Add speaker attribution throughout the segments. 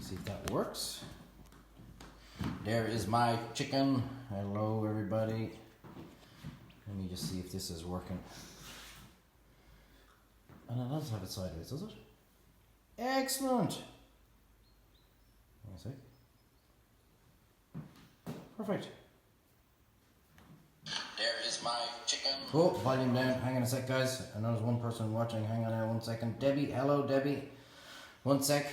Speaker 1: See if that works. There is my chicken. Hello, everybody. Let me just see if this is working. And it does have it sideways, does it? Excellent. One sec. Perfect. There is my chicken. Oh, volume down. Hang on a sec, guys. I know there's one person watching. Hang on there 1 second. Debbie, hello, Debbie. 1 sec.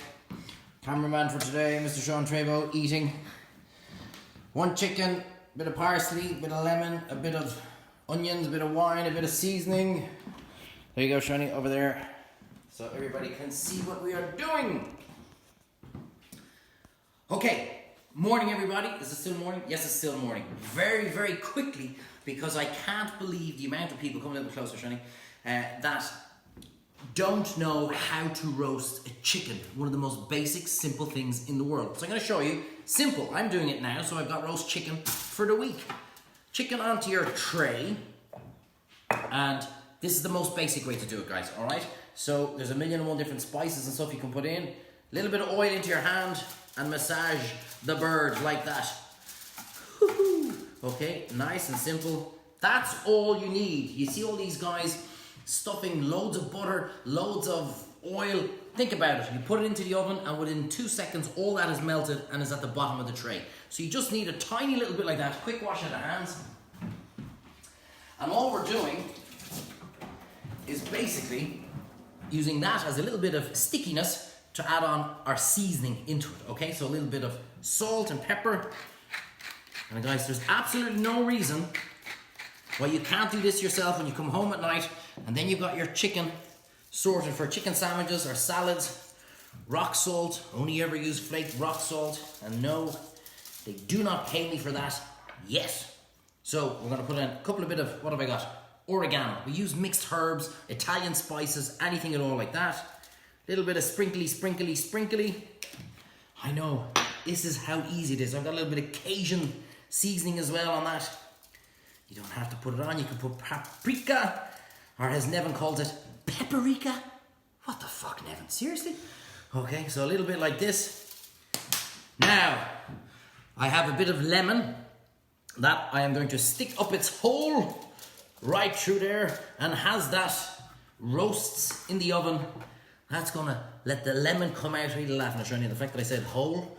Speaker 1: Cameraman for today, Mr. Sean Treyvaud, eating. 1 chicken, bit of parsley, bit of lemon, a bit of onions, a bit of wine, a bit of seasoning. There you go, Shani, over there. So everybody can see what we are doing. Okay, morning everybody. Is it still morning? Yes, it's still morning. Very, very quickly, because I can't believe the amount of people, come a little bit closer, Shani, that don't know how to roast a chicken. One of the most basic, simple things in the world. So I'm going to show you. Simple. I'm doing it now, so I've got roast chicken for the week. Chicken onto your tray. And this is the most basic way to do it, guys, all right? So there's 1,000,001 different spices and stuff you can put in. A little bit of oil into your hand and massage the bird like that. Okay, nice and simple. That's all you need. You see all these guys stuffing loads of butter, loads of oil. Think about it. You put it into the oven and within 2 seconds, all that is melted and is at the bottom of the tray. So you just need a tiny little bit like that. Quick wash of the hands. And all we're doing is basically using that as a little bit of stickiness to add on our seasoning into it. Okay, so a little bit of salt and pepper. And guys, there's absolutely no reason why you can't do this yourself when you come home at night and then you've got your chicken sorted for chicken sandwiches or salads. Rock salt, only ever use flaked rock salt, and no, they do not pay me for that yet. So we're going to put in a couple of bit of, what have I got? Oregano. We use mixed herbs, Italian spices, anything at all like that. A little bit of sprinkly. I know, this is how easy it is. I've got a little bit of Cajun seasoning as well on that. You don't have to put it on. You can put paprika, or as Nevin calls it, paprika. What the fuck, Nevin? Seriously? Okay, so a little bit like this. Now, I have a bit of lemon that I am going to stick up its hole right through there, and as that roasts in the oven, that's gonna let the lemon come out. Really laughing at Shani, the fact that I said hole.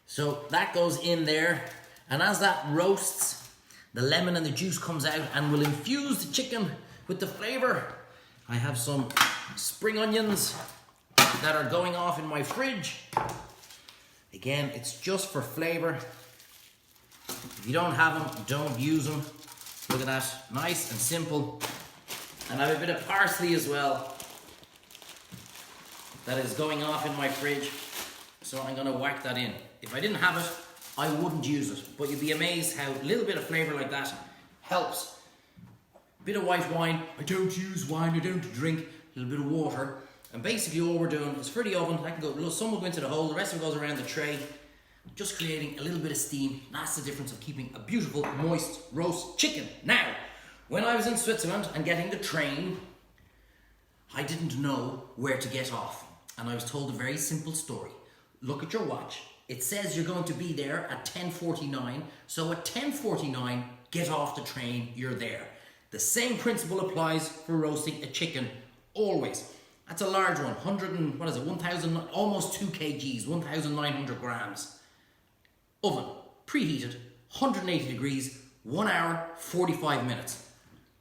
Speaker 1: So that goes in there, and as that roasts, the lemon and the juice comes out and will infuse the chicken with the flavor. I have some spring onions that are going off in my fridge. Again, it's just for flavor. If you don't have them, don't use them. Look at that, nice and simple. And I have a bit of parsley as well that is going off in my fridge. So I'm gonna whack that in. If I didn't have it, I wouldn't use it, but you'd be amazed how a little bit of flavor like that helps. Bit of white wine. I don't use wine, I don't drink. A little bit of water. And basically all we're doing is for the oven, some will go into the hole, the rest of it goes around the tray, just creating a little bit of steam. That's the difference of keeping a beautiful, moist roast chicken. Now, when I was in Switzerland and getting the train, I didn't know where to get off. And I was told a very simple story. Look at your watch. It says you're going to be there at 10:49. So at 10:49, get off the train, you're there. The same principle applies for roasting a chicken, always. That's a large one, 1,000, almost 2 kgs, 1,900 grams. Oven, preheated, 180 degrees, 1 hour, 45 minutes.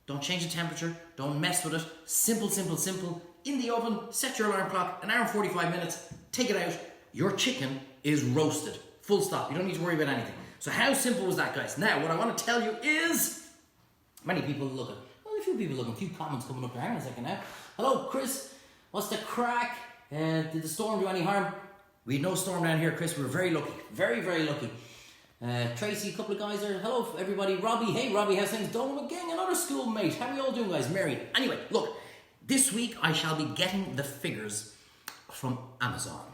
Speaker 1: Don't change the temperature, don't mess with it. Simple. In the oven, set your alarm clock, 1 hour and 45 minutes, take it out. Your chicken is roasted. Full stop. You don't need to worry about anything. So how simple was that, guys? Now, what I want to tell you is, many people looking. Well, a few people looking. A few comments coming up there. Hang on a second now. Hello, Chris. What's the crack? Did the storm do any harm? We had no storm down here, Chris. We were very lucky. Very, very lucky. Tracy, a couple of guys there. Hello, everybody. Robbie. Hey, Robbie. How's things? Donald McGing, another schoolmate. How are we all doing, guys? Married. Anyway, look. This week, I shall be getting the figures from Amazon.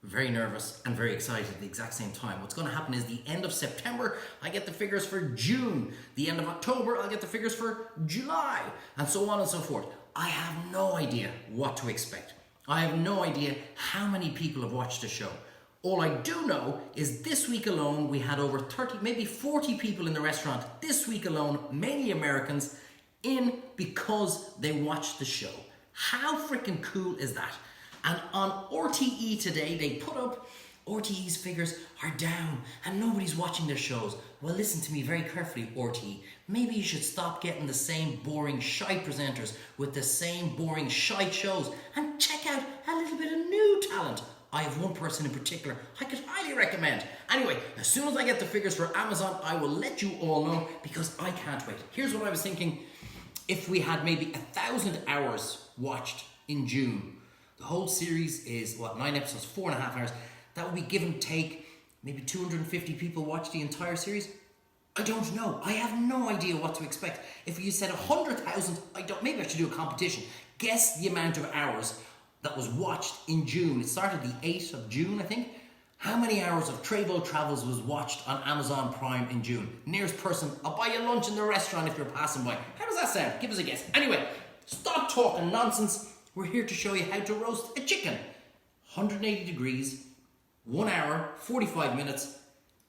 Speaker 1: Very nervous and very excited at the exact same time. What's going to happen is the end of September, I get the figures for June. The end of October, I'll get the figures for July, and so on and so forth. I have no idea what to expect. I have no idea how many people have watched the show. All I do know is this week alone, we had over 30, maybe 40 people in the restaurant. This week alone, mainly Americans, in because they watched the show. How freaking cool is that? And on RTE today, they put up RTE's figures are down and nobody's watching their shows. Well, listen to me very carefully, RTE. Maybe you should stop getting the same boring shite presenters with the same boring shite shows and check out a little bit of new talent. I have one person in particular I could highly recommend. Anyway, as soon as I get the figures for Amazon, I will let you all know because I can't wait. Here's what I was thinking. If we had maybe 1,000 hours watched in June, the whole series is, 9 episodes, 4.5 hours. That would be give and take, maybe 250 people watch the entire series. I don't know. I have no idea what to expect. If you said 100,000, maybe I should do a competition. Guess the amount of hours that was watched in June. It started the 8th of June, I think. How many hours of Treyvaud Travels was watched on Amazon Prime in June? Nearest person, I'll buy you lunch in the restaurant if you're passing by. How does that sound? Give us a guess. Anyway, stop talking nonsense. We're here to show you how to roast a chicken. 180 degrees, 1 hour, 45 minutes.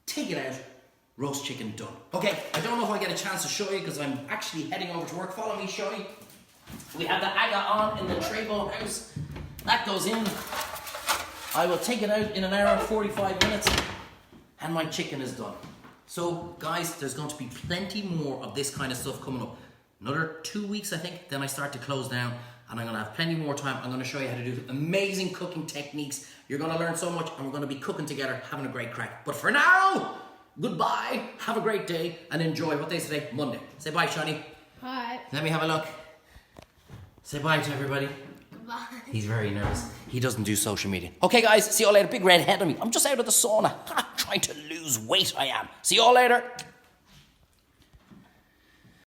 Speaker 1: Take it out. Roast chicken done. Okay, I don't know if I get a chance to show you because I'm actually heading over to work. Follow me, show you. We have the aga on in the Treyvaud house. That goes in. I will take it out in 1 hour, 45 minutes, and my chicken is done. So, guys, there's going to be plenty more of this kind of stuff coming up. Another 2 weeks, I think, then I start to close down, and I'm going to have plenty more time. I'm going to show you how to do amazing cooking techniques. You're going to learn so much, and we're going to be cooking together, having a great crack. But for now, goodbye, have a great day, and enjoy. What day is today? Monday. Say bye, Shani.
Speaker 2: Bye.
Speaker 1: Let me have a look. Say bye to everybody.
Speaker 2: Bye.
Speaker 1: He's very nervous. He doesn't do social media. Okay, guys, see you all later. Big red head on me. I'm just out of the sauna. Trying to lose weight, I am. See you all later.